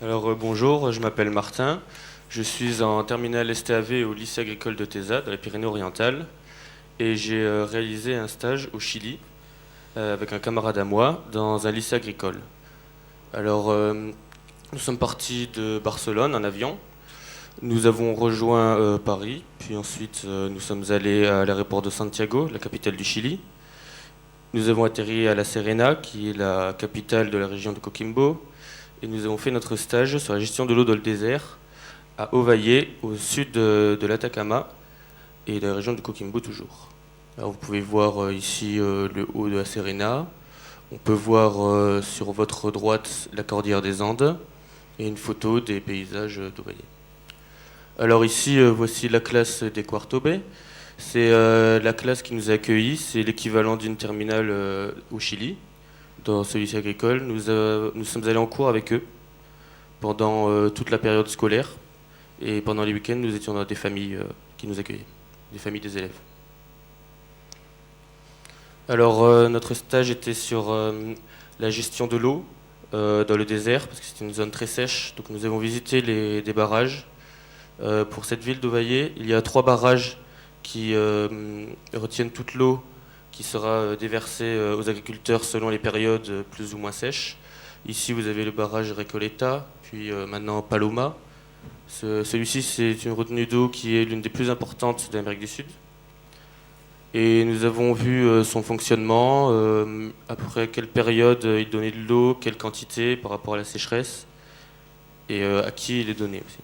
Alors bonjour, je m'appelle Martin, je suis en terminale STAV au lycée agricole de Tesa, dans les Pyrénées-Orientales, et j'ai réalisé un stage au Chili avec un camarade à moi dans un lycée agricole. Alors nous sommes partis de Barcelone en avion, nous avons rejoint Paris, puis ensuite nous sommes allés à l'aéroport de Santiago, la capitale du Chili. Nous avons atterri à La Serena, qui est la capitale de la région de Coquimbo, et nous avons fait notre stage sur la gestion de l'eau dans le désert à Ovalle, au sud de l'Atacama et de la région de Coquimbo toujours. Alors vous pouvez voir ici le haut de la Serena. On peut voir sur votre droite la cordillère des Andes et une photo des paysages d'Ovalle. Alors ici, voici la classe des Quarto B. C'est la classe qui nous a accueillis. C'est l'équivalent d'une terminale au Chili. Dans ce lycée agricole, nous sommes allés en cours avec eux pendant toute la période scolaire. Et pendant les week-ends, nous étions dans des familles qui nous accueillaient, des familles des élèves. Alors, notre stage était sur la gestion de l'eau dans le désert, parce que c'était une zone très sèche. Donc, nous avons visité des barrages. Pour cette ville d'Ovalle, il y a 3 barrages qui retiennent toute l'eau qui sera déversée aux agriculteurs selon les périodes plus ou moins sèches. Ici, vous avez le barrage Recoleta, puis maintenant Paloma. Celui-ci, c'est une retenue d'eau qui est l'une des plus importantes d'Amérique du Sud. Et nous avons vu son fonctionnement, à peu près quelle période il donnait de l'eau, quelle quantité par rapport à la sécheresse, et à qui il est donné aussi.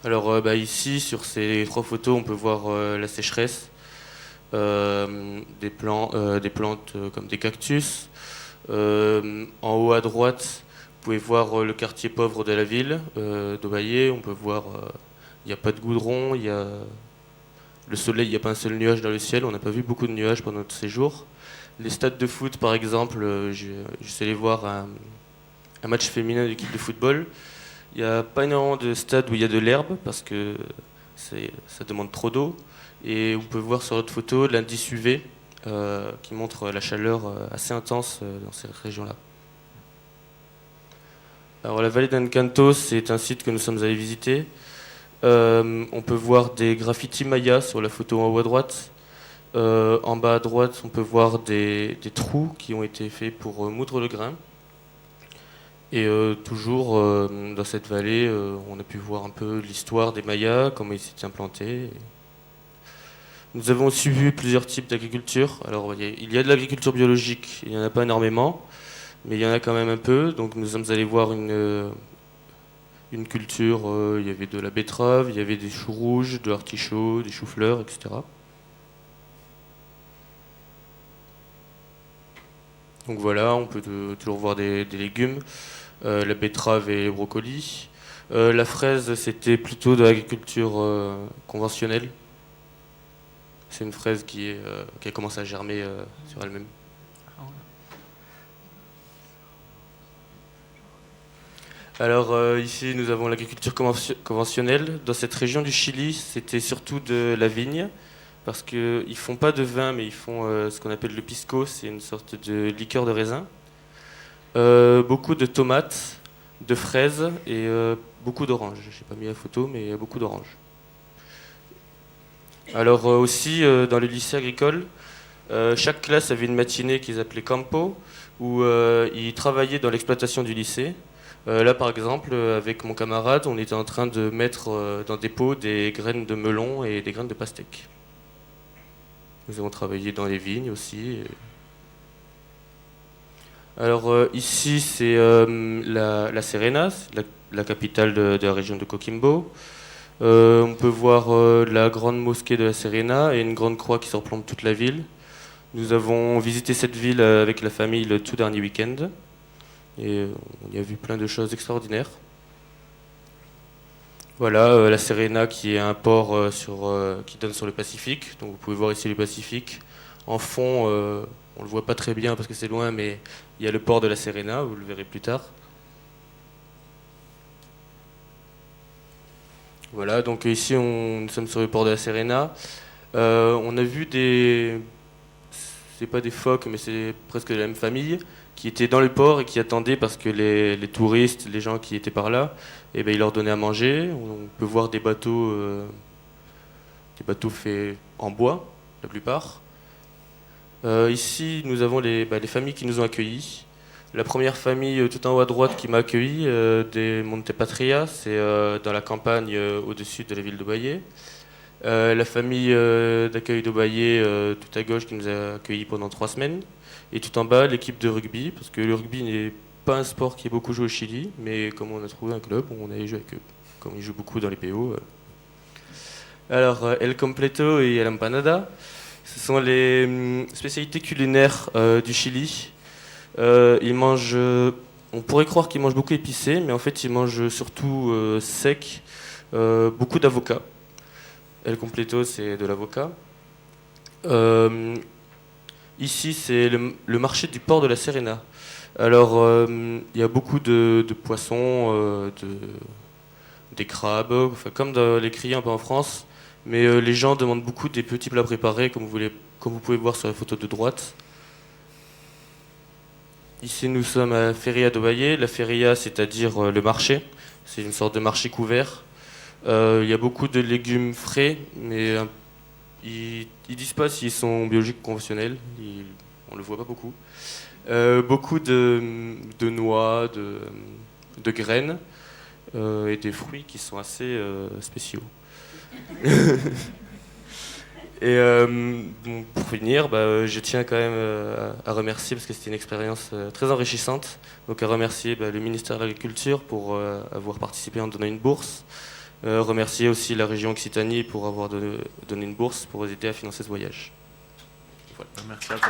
Alors ici, sur ces 3 photos, on peut voir la sécheresse, des plantes comme des cactus. En haut à droite, vous pouvez voir le quartier pauvre de la ville d'Ovalle. On peut voir, il n'y a pas de goudron, il y a le soleil, il n'y a pas un seul nuage dans le ciel. On n'a pas vu beaucoup de nuages pendant notre séjour. Les stades de foot, par exemple, je suis allé voir un match féminin d'équipe de football. Il n'y a pas énormément de stades où il y a de l'herbe parce que ça demande trop d'eau. Et on peut voir sur notre photo l'indice UV qui montre la chaleur assez intense dans ces régions-là. Alors la vallée d'Encanto, c'est un site que nous sommes allés visiter. On peut voir des graffitis mayas sur la photo en haut à droite. En bas à droite, on peut voir des trous qui ont été faits pour moudre le grain. Et toujours dans cette vallée, on a pu voir un peu l'histoire des Mayas, comment ils s'étaient implantés. Nous avons aussi vu plusieurs types d'agriculture. Alors il y a de l'agriculture biologique, il n'y en a pas énormément, mais il y en a quand même un peu. Donc nous sommes allés voir une culture, il y avait de la betterave, il y avait des choux rouges, de l'artichaut, des choux-fleurs, etc. Donc voilà, on peut toujours voir des légumes. La betterave et les brocolis. La fraise, c'était plutôt de l'agriculture conventionnelle. C'est une fraise qui a commencé à germer sur elle-même. Alors ici, nous avons l'agriculture conventionnelle. Dans cette région du Chili, c'était surtout de la vigne, parce qu'ils ne font pas de vin, mais ils font ce qu'on appelle le pisco, c'est une sorte de liqueur de raisin. Beaucoup de tomates, de fraises et beaucoup d'oranges. J'ai pas mis la photo, mais il y a beaucoup d'oranges. Alors aussi, dans le lycée agricole, chaque classe avait une matinée qu'ils appelaient campo, où ils travaillaient dans l'exploitation du lycée. Là, par exemple, avec mon camarade, on était en train de mettre dans des pots des graines de melon et des graines de pastèque. Nous avons travaillé dans les vignes aussi. Alors ici, c'est la Serena, la capitale de la région de Coquimbo. On peut voir la grande mosquée de la Serena et une grande croix qui surplombe toute la ville. Nous avons visité cette ville avec la famille le tout dernier week-end et on y a vu plein de choses extraordinaires. Voilà, la Serena qui est un port qui donne sur le Pacifique. Donc vous pouvez voir ici le Pacifique. En fond, on le voit pas très bien parce que c'est loin, mais il y a le port de la Serena, vous le verrez plus tard. Voilà, donc ici nous sommes sur le port de la Serena. On a vu c'est pas des phoques, mais c'est presque de la même famille, qui étaient dans le port et qui attendaient parce que les touristes, les gens qui étaient par là, eh ben, ils leur donnaient à manger. On peut voir des bateaux faits en bois, la plupart. Ici, nous avons les familles qui nous ont accueillis. La première famille tout en haut à droite qui m'a accueilli, des Monte Patria, c'est dans la campagne au-dessus de la ville d'Obaye. La famille d'accueil d'Obaye, tout à gauche, qui nous a accueillis pendant 3 semaines. Et tout en bas, l'équipe de rugby, parce que le rugby n'est pas un sport qui est beaucoup joué au Chili, mais comme on a trouvé un club, on allait jouer avec eux, comme ils jouent beaucoup dans les PO. Alors, El Completo et El Empanada, ce sont les spécialités culinaires du Chili. Ils mangent, on pourrait croire qu'ils mangent beaucoup épicé, mais en fait ils mangent surtout sec, beaucoup d'avocat. El Completo, c'est de l'avocat. Ici, c'est le marché du port de la Serena. Alors, il y a beaucoup de poissons, des crabes, enfin, comme dans les criées un peu en France. Mais les gens demandent beaucoup des petits plats préparés, comme vous pouvez voir sur la photo de droite. Ici, nous sommes à Feria d'Obaye. La feria, c'est-à-dire le marché. C'est une sorte de marché couvert. Il y a beaucoup de légumes frais, mais ils disent pas s'ils sont biologiques ou conventionnels. On le voit pas beaucoup. Beaucoup de noix, de graines et des fruits qui sont assez spéciaux. Et bon, pour finir, je tiens quand même à remercier, parce que c'était une expérience très enrichissante, donc à remercier le ministère de l'Agriculture pour avoir participé en donnant une bourse, remercier aussi la région Occitanie pour avoir donné une bourse pour aider à financer ce voyage. Voilà. Merci à toi.